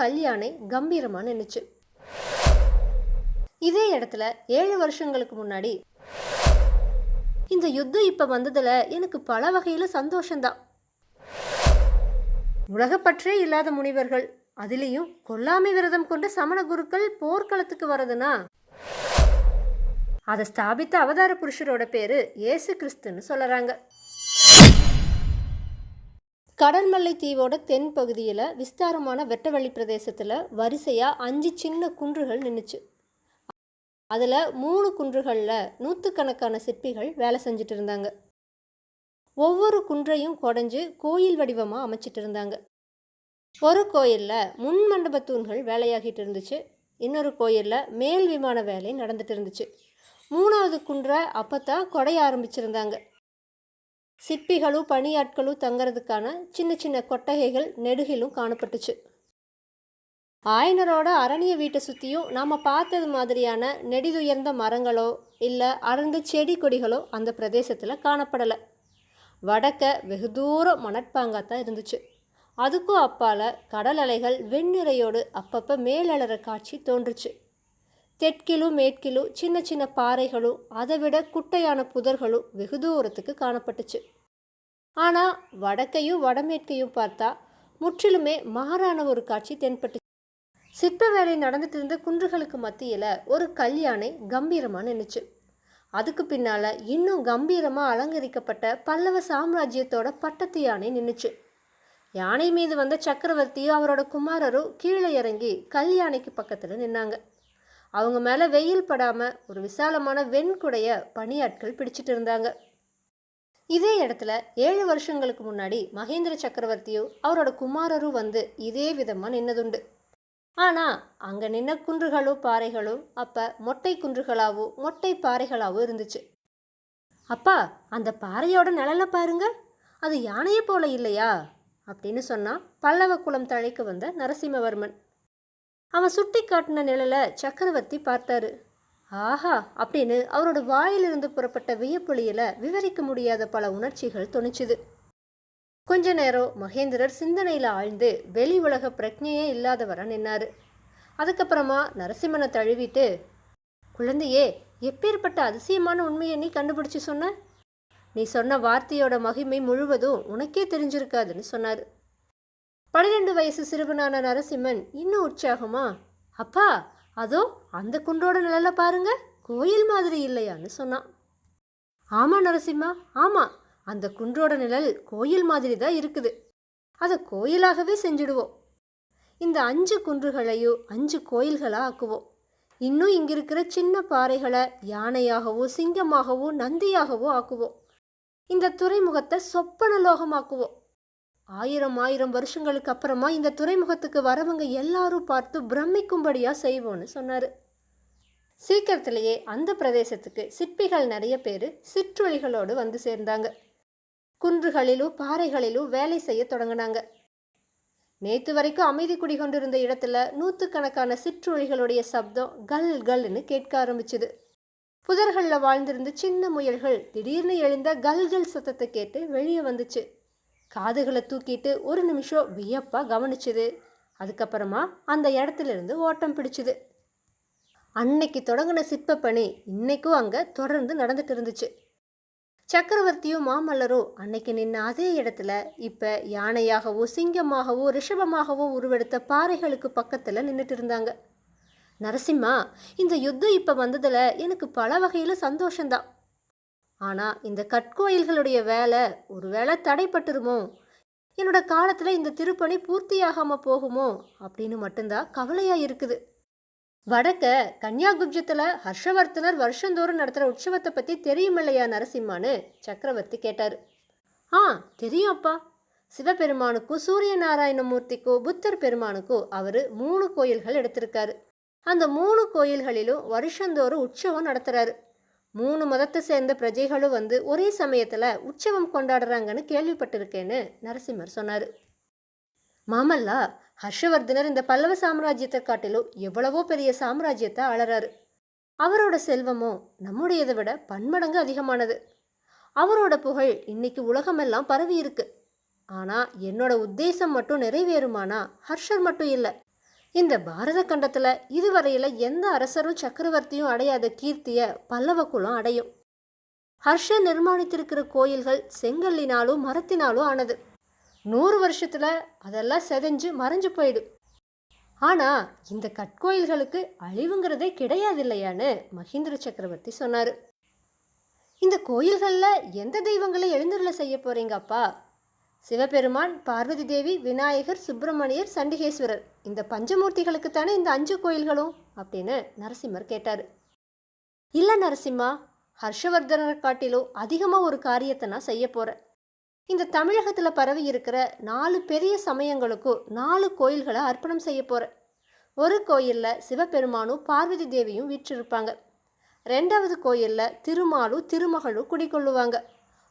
கல்யாணை கம்பீரமாக நின்றுச்சு. இதே இடத்துல 7 வருஷங்களுக்கு முன்னாடி இந்த யுத்தம் இப்போ வந்ததில் எனக்கு பல வகையில் சந்தோஷந்தான். உலகப்பற்றே இல்லாத முனிவர்கள், அதுலேயும் கொல்லாமை விரதம் கொண்ட சமண குருக்கள் போர்க்களத்துக்கு வரதுன்னா அதை ஸ்தாபித்த அவதார புருஷரோட பேரு இயேசு கிறிஸ்துன்னு சொல்லுறாங்க. கடல்மல்லை தீவோட தென் பகுதியில் விஸ்தாரமான வெட்டவெளி பிரதேசத்தில் வரிசையாக 5 சின்ன குன்றுகள் நின்றுச்சு. அதில் 3 குன்றுகளில் நூற்றுக்கணக்கான சிற்பிகள் வேலை செஞ்சுட்டு இருந்தாங்க. ஒவ்வொரு குன்றையும் குடைஞ்சு கோயில் வடிவமாக அமைச்சிட்டு இருந்தாங்க. ஒரு கோயிலில் முன் மண்டப தூண்கள் வேலையாகிட்டு இருந்துச்சு. இன்னொரு கோயிலில் மேல் விமான வேலை நடந்துட்டு இருந்துச்சு. 3வது குன்றை அப்போத்தான் கொடைய ஆரம்பிச்சிருந்தாங்க. சிற்பிகளும் பணியாட்களும் தங்கிறதுக்கான சின்ன சின்ன கொட்டகைகள் நெடுகிலும் காணப்பட்டுச்சு. ஆயனரோட அரணிய வீட்டை சுற்றியும் நாம் பார்த்தது மாதிரியான நெடிதுயர்ந்த மரங்களோ இல்லை அடர்ந்த செடி கொடிகளோ அந்த பிரதேசத்தில் காணப்படலை. வடக்க வெகு தூரம் மணற்பாங்காத்தான் இருந்துச்சு. அதுக்கும் அப்பால் கடல் அலைகள் வெண்ணிறையோடு அப்பப்போ மேலெழற காட்சி தோன்றுச்சு. தெற்கிலும் மேற்கிலும் சின்ன சின்ன பாறைகளும் அதை விட குட்டையான புதர்களும் வெகு தூரத்துக்கு காணப்பட்டுச்சு. ஆனால் வடக்கையும் வடமேற்கையும் பார்த்தா முற்றிலுமே மாறான ஒரு காட்சி தென்பட்டுச்சு. சிற்ப வேலை நடந்துட்டு இருந்த குன்றுகளுக்கு மத்தியில் ஒரு கல்யாணை கம்பீரமாக நின்றுச்சு. அதுக்கு பின்னால் இன்னும் கம்பீரமாக அலங்கரிக்கப்பட்ட பல்லவ சாம்ராஜ்யத்தோட பட்டத்து யானை நின்றுச்சு. யானை மீது வந்த சக்கரவர்த்தியும் அவரோட குமாரரும் கீழே இறங்கி கல்யாணைக்கு பக்கத்தில் நின்னாங்க. அவங்க மேலே வெயில் படாமல் ஒரு விசாலமான வெண்குடைய பணியாட்கள் பிடிச்சிட்டு இருந்தாங்க. இதே இடத்துல 7 வருஷங்களுக்கு முன்னாடி மகேந்திர சக்கரவர்த்தியும் அவரோட குமாரரும் வந்து இதே விதமாக நின்னதுண்டு. ஆனால் அங்கே நின்ன குன்றுகளும் பாறைகளும் அப்போ மொட்டை குன்றுகளாவோ மொட்டை பாறைகளாவோ இருந்துச்சு. அப்பா, அந்த பாறையோட நிழலை பாருங்க, அது யானையை போல இல்லையா அப்படின்னு சொன்னால் பல்லவ குலம் தழைக்கு வந்த நரசிம்மவர்மன். அவன் சுட்டி காட்டின நிழலை சக்கரவர்த்தி பார்த்தாரு. ஆஹா அப்படின்னு அவரோட வாயிலிருந்து புறப்பட்ட வியப்பொலியில் விவரிக்க முடியாத பல உணர்ச்சிகள் துணிச்சுது. கொஞ்ச நேரம் மகேந்திரர் சிந்தனையில் ஆழ்ந்து வெளி உலக பிரக்ஞையே இல்லாதவராக நின்னார். அதுக்கப்புறமா நரசிம்மனை தழுவிட்டு, குழந்தையே, எப்பேற்பட்ட அதிசயமான உண்மையை நீ கண்டுபிடிச்சி சொன்ன? நீ சொன்ன வார்த்தையோட மகிமை முழுவதும் உனக்கே தெரிஞ்சிருக்காதுன்னு சொன்னார். 12 வயசு சிறுவனான நரசிம்மன் இன்னும் உற்சாகமா, அப்பா, அதோ அந்த குன்றோட நிழலை பாருங்க, கோயில் மாதிரி இல்லையான்னு சொன்னான். ஆமாம் நரசிம்மா, ஆமாம், அந்த குன்றோட நிழல் கோயில் மாதிரி தான் இருக்குது. அதை கோயிலாகவே செஞ்சிடுவோம். இந்த 5 குன்றுகளையும் 5 கோயில்களாக ஆக்குவோம். இன்னும் இங்கே இருக்கிற சின்ன பாறைகளை யானையாகவோ சிங்கமாகவோ நந்தியாகவோ ஆக்குவோம். இந்த துறைமுகத்தை சொப்பன லோகமாக்குவோம். 1000 வருஷங்களுக்கு அப்புறமா இந்த துறைமுகத்துக்கு வரவங்க எல்லாரும் பார்த்து பிரமிக்கும்படியாக செய்வோன்னு சொன்னார். சீக்கிரத்திலேயே அந்த பிரதேசத்துக்கு சிற்பிகள் நிறைய பேர் சிற்றொலிகளோடு வந்து சேர்ந்தாங்க. குன்றுகளிலும் பாறைகளிலும் வேலை செய்ய தொடங்கினாங்க. நேற்று வரைக்கும் அமைதி குடிகொண்டிருந்த இடத்துல நூற்றுக்கணக்கான சிற்றொலிகளுடைய சப்தம் கல் கல்னு கேட்க ஆரம்பிச்சுது. புதர்களில் வாழ்ந்திருந்த சின்ன முயல்கள் திடீர்னு எழுந்த கல்கல் சத்தத்தை கேட்டு வெளியே வந்துச்சு. காதுகளை தூக்கிட்டு ஒரு நிமிஷம் வியப்பாக கவனிச்சுது. அதுக்கப்புறமா அந்த இடத்துல இருந்து ஓட்டம் பிடிச்சுது. அன்னைக்கு தொடங்கின சிற்ப பணி இன்னைக்கும் அங்கே தொடர்ந்து நடந்துட்டு இருந்துச்சு. சக்கரவர்த்தியும் மாமல்லரும் அன்னைக்கு நின்ன அதே இடத்துல இப்போ யானையாகவோ சிங்கமாகவோ ரிஷபமாகவோ உருவெடுத்த பாறைகளுக்கு பக்கத்தில் நின்றுட்டு இருந்தாங்க. நரசிம்மா, இந்த யுத்தம் இப்போ வந்ததில் எனக்கு பல வகையில் சந்தோஷந்தான். ஆனால் இந்த கற்கோயில்களுடைய வேலை ஒரு வேளை தடைப்பட்டுருமோ, என்னோட காலத்தில் இந்த திருப்பணி பூர்த்தியாகாமல் போகுமோ அப்படின்னு மட்டும்தான் கவலையாக இருக்குது. வடக்க கன்னியாகுப்ஜத்தில் ஹர்ஷவர்த்தனர் வருஷந்தோறும் நடத்துகிற உற்சவத்தை பற்றி தெரியுமில்லையா நரசிம்மான்னு சக்கரவர்த்தி கேட்டார். தெரியும் அப்பா. சிவபெருமானுக்கும் சூரிய நாராயணமூர்த்திக்கும் புத்தர் பெருமானுக்கும் அவர் 3 கோயில்கள் எடுத்திருக்காரு. அந்த 3 கோயில்களிலும் வருஷந்தோறும் உற்சவம் நடத்துகிறாரு. 3 மதத்தை சேர்ந்த பிரஜைகளும் வந்து ஒரே சமயத்தில் உற்சவம் கொண்டாடுறாங்கன்னு கேள்விப்பட்டிருக்கேன்னு நரசிம்மர் சொன்னார். மாமல்லா, ஹர்ஷவர்தனர் இந்த பல்லவ சாம்ராஜ்யத்தை காட்டிலும் எவ்வளவோ பெரிய சாம்ராஜ்யத்தை ஆளறாரு. அவரோட செல்வமோ நம்முடையதை விட பன்மடங்கு அதிகமானது. அவரோட புகழ் இன்னைக்கு உலகமெல்லாம் பரவி இருக்கு. ஆனால் என்னோட உத்தேசம் மட்டும் நிறைவேறுமானா ஹர்ஷர் மட்டும் இல்லை, இந்த பாரத கண்டத்தில் இதுவரையில் எந்த அரசரும் சக்கரவர்த்தியும் அடையாத கீர்த்தியை பல்லவ குலம் அடையும். ஹர்ஷர் நிர்மாணித்திருக்கிற கோயில்கள் செங்கல்லினாலும் மரத்தினாலும் ஆனது. 100 வருஷத்தில் அதெல்லாம் செதஞ்சு மறைஞ்சு போயிடும். ஆனால் இந்த கற்கோயில்களுக்கு அழிவுங்கிறதே கிடையாது இல்லையான்னு மகேந்திர சக்கரவர்த்தி சொன்னார். இந்த கோயில்களில் எந்த தெய்வங்களை எழுந்தருள செய்ய போறீங்க அப்பா? சிவபெருமான், பார்வதி தேவி, விநாயகர், சுப்பிரமணியர், சண்டிகேஸ்வரர், இந்த பஞ்சமூர்த்திகளுக்கு தானே இந்த 5 கோயில்களும் அப்படின்னு நரசிம்மர் கேட்டார். இல்லை நரசிம்மா, ஹர்ஷவர்தனரை காட்டிலும் அதிகமாக ஒரு காரியத்தை நான் செய்ய போகிறேன். இந்த தமிழகத்தில் பரவி இருக்கிற 4 பெரிய சமயங்களுக்கும் 4 கோயில்களை அர்ப்பணம் செய்ய போகிறேன். ஒரு கோயிலில் சிவபெருமானும் பார்வதி தேவியும் வீற்றிருப்பாங்க. 2வது கோயிலில் திருமாலும் திருமகளும் குடிக்கொள்ளுவாங்க.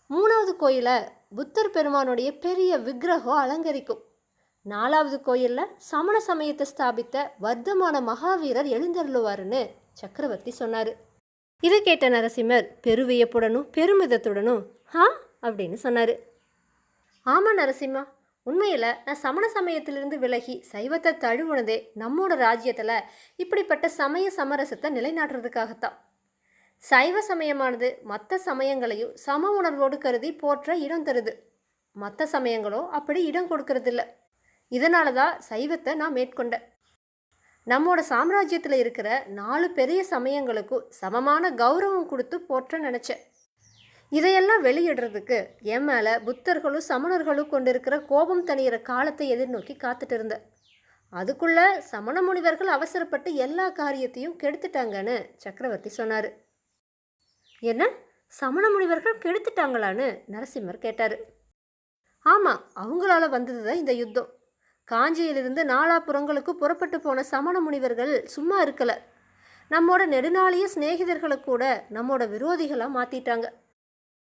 3வது கோயிலை புத்தர் பெருமானுடைய பெரிய விக்கிரகம் அலங்கரிக்கும். 4வது கோயிலில் சமண சமயத்தை ஸ்தாபித்த வர்த்தமான மகாவீரர் எழுந்தருளுவாருன்னு சக்கரவர்த்தி சொன்னார். இதை கேட்ட நரசிம்மர் பெருவியப்புடனும் பெருமிதத்துடனும் அப்படின்னு சொன்னார். ஆமாம் நரசிம்மா, உண்மையில் நான் சமண சமயத்திலிருந்து விலகி சைவத்தை தழுவுனதே நம்மோட ராஜ்யத்தில் இப்படிப்பட்ட சமய சமரசத்தை நிலைநாட்டுறதுக்காகத்தான். சைவ சமயமானது மற்ற சமயங்களையும் சம உணர்வோடு கருதி போற்ற இடம் தருது. மற்ற சமயங்களோ அப்படி இடம் கொடுக்கறதில்ல. இதனால தான் சைவத்தை நான் மேற்கொண்டேன். நம்மோட சாம்ராஜ்யத்தில் இருக்கிற 4 பெரிய சமயங்களுக்கும் சமமான கௌரவம் கொடுத்து போற்ற நினச்சேன். இதையெல்லாம் வெளியிடுறதுக்கு என் மேலே புத்தர்களும் சமணர்களும் கொண்டிருக்கிற கோபம் தணிகிற காலத்தை எதிர்நோக்கி காத்துட்டு இருந்தேன். அதுக்குள்ள சமண முனிவர்கள் அவசரப்பட்டு எல்லா காரியத்தையும் கெடுத்துட்டாங்கன்னு சக்கரவர்த்தி சொன்னார். என்ன, சமண முனிவர்கள் கெடுத்துட்டாங்களான்னு நரசிம்மர் கேட்டார். ஆமாம், அவங்களால வந்தது தான் இந்த யுத்தம். காஞ்சியிலிருந்து நாலாபுறங்களுக்கு புறப்பட்டு போன சமண முனிவர்கள் சும்மா இருக்கலை. நம்மோட நெடுநாளிய சிநேகிதர்களை கூட நம்மோட விரோதிகளாக மாற்றிட்டாங்க.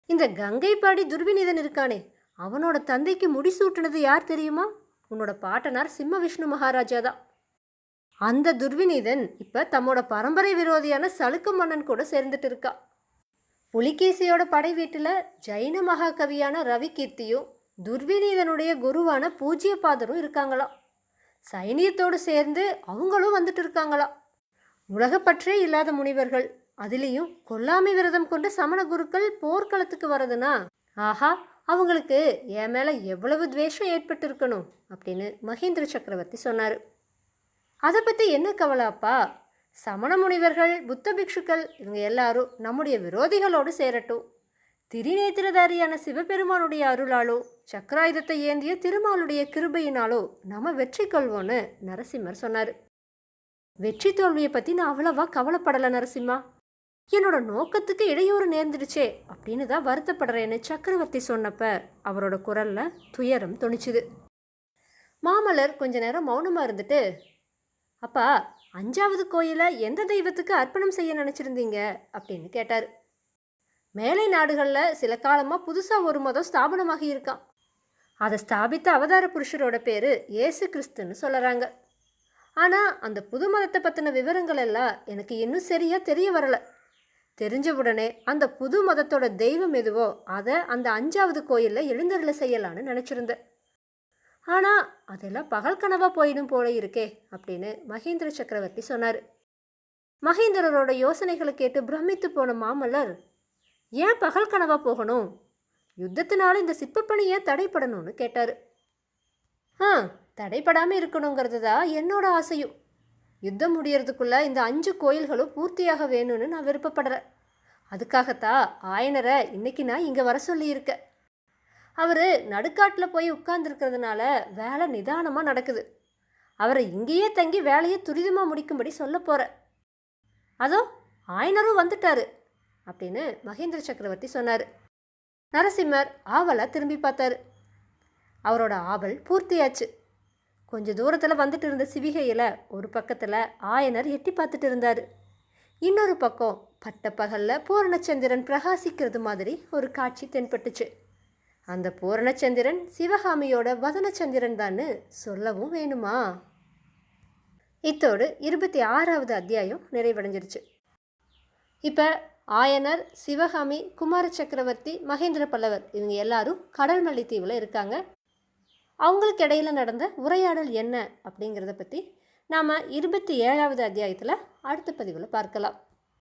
இந்த கங்கைப்பாடி துர்விநீதன் இருக்கானே, அவனோட தந்தைக்கு முடிசூட்டினது யார் தெரியுமா? உன்னோட பாட்டனார் சிம்ம விஷ்ணு மகாராஜா தான். அந்த துர்விநீதன் இப்போ தம்மோட பரம்பரை விரோதியான சளுக்க மன்னன் கூட சேர்ந்துட்டு இருக்கா. புலிகேசியோட படை வீட்டில் ஜைன மகாகவியான ரவிகீர்த்தியும் துர்விநீதனுடைய குருவான பூஜ்யபாதரும் இருக்காங்களாம். சைனியத்தோடு சேர்ந்து அவங்களும் வந்துட்டு இருக்காங்களாம். உலகப்பற்றே இல்லாத முனிவர்கள், அதுலேயும் கொல்லாமை விரதம் கொண்ட சமண குருக்கள் போர்க்களத்துக்கு வரதுன்னா ஆஹா, அவங்களுக்கு என் மேலே எவ்வளவு துவேஷம் ஏற்பட்டு இருக்கணும் அப்படின்னு மகேந்திர சக்கரவர்த்தி சொன்னார். அதை பற்றி என்ன கவலை அப்பா? சமண முனிவர்கள், புத்த பிக்ஷுக்கள் இவங்க எல்லாரும் நம்முடைய விரோதிகளோடு சேரட்டும். திரிநேத்திரதாரியான சிவபெருமானுடைய அருளாலோ சக்கராயுதத்தை ஏந்திய திருமாலுடைய கிருபையினாலோ நம்ம வெற்றி கொள்வோன்னு நரசிம்மர் சொன்னார். வெற்றி தோல்வியை பற்றி நான் அவ்வளவா கவலைப்படலை நரசிம்மா. என்னோட நோக்கத்துக்கு இடையூறு நேர்ந்துடுச்சே அப்படின்னு தான் வருத்தப்படுறேன்னு சக்கரவர்த்தி சொன்னப்ப அவரோட குரலில் துயரம் துணிச்சுது. மாமல்லர் கொஞ்ச நேரம் மௌனமாக இருந்துட்டு, அப்பா, 5வது கோயிலை எந்த தெய்வத்துக்கு அர்ப்பணம் செய்ய நினச்சிருந்தீங்க அப்படின்னு கேட்டார். மேலை நாடுகளில் சில காலமாக புதுசாக ஒரு மதம் ஸ்தாபனமாகி இருக்கான். அதை ஸ்தாபித்த அவதார புருஷரோட பேர் இயேசு கிறிஸ்துன்னு சொல்கிறாங்க. ஆனால் அந்த புது மதத்தை பற்றின விவரங்கள் எல்லாம் எனக்கு இன்னும் சரியாக தெரிய வரலை. தெரிஞ்ச உடனே அந்த புது மதத்தோட தெய்வம் எதுவோ அதை அந்த 5வது கோயிலில் எழுந்தருள செய்யலான்னு நினச்சிருந்தேன். ஆனால் அதெல்லாம் பகல் கனவாக போயிடும் போல இருக்கே அப்படின்னு மகேந்திர சக்கரவர்த்தி சொன்னார். மகேந்திரரோட யோசனைகளை கேட்டு பிரமித்து போன மாமல்லர், ஏன் பகல் கனவாக போகணும்? யுத்தத்தினால இந்த சிற்பப்பணி ஏன் தடைப்படணும்னு கேட்டார். தடைப்படாமல் இருக்கணுங்கிறது தான் என்னோட ஆசையும். யுத்தம் முடியறதுக்குள்ளே இந்த 5 கோயில்களும் பூர்த்தியாக வேணும்னு நான் விருப்பப்படுறேன். அதுக்காகத்தான் ஆயனரை இன்னைக்கு நான் இங்கே வர சொல்லியிருக்கேன். அவர் நடுக்காட்டில் போய் உட்கார்ந்துருக்கிறதுனால வேலை நிதானமாக நடக்குது. அவரை இங்கேயே தங்கி வேலையை துரிதமாக முடிக்கும்படி சொல்ல போகிறேன். அதோ ஆயனரும் வந்துட்டாரு அப்படின்னு மகேந்திர சக்கரவர்த்தி சொன்னார். நரசிம்மர் ஆவலாக திரும்பி பார்த்தாரு. அவரோட ஆவல் பூர்த்தியாச்சு. கொஞ்சம் தூரத்தில் வந்துட்டு இருந்த சிவிகையில் ஒரு பக்கத்தில் ஆயனர் எட்டி பார்த்துட்டு இருந்தார். இன்னொரு பக்கம் பட்ட பகலில் பூரணச்சந்திரன் பிரகாசிக்கிறது மாதிரி ஒரு காட்சி தென்பட்டுச்சு. அந்த பூரணச்சந்திரன் சிவகாமியோட வதனச்சந்திரன் தான்னு சொல்லவும் வேணுமா? இத்தோடு 26வது அத்தியாயம் நிறைவடைஞ்சிருச்சு. இப்போ ஆயனர், சிவகாமி, குமார சக்கரவர்த்தி, மகேந்திர பல்லவர் இவங்க எல்லாரும் கடல்மல்லி தீவில் இருக்காங்க. அவங்களுக்கு இடையில் நடந்த உரையாடல் என்ன அப்படிங்கிறத பற்றி நாம் 27வது அத்தியாயத்தில் அடுத்த பதிவில் பார்க்கலாம்.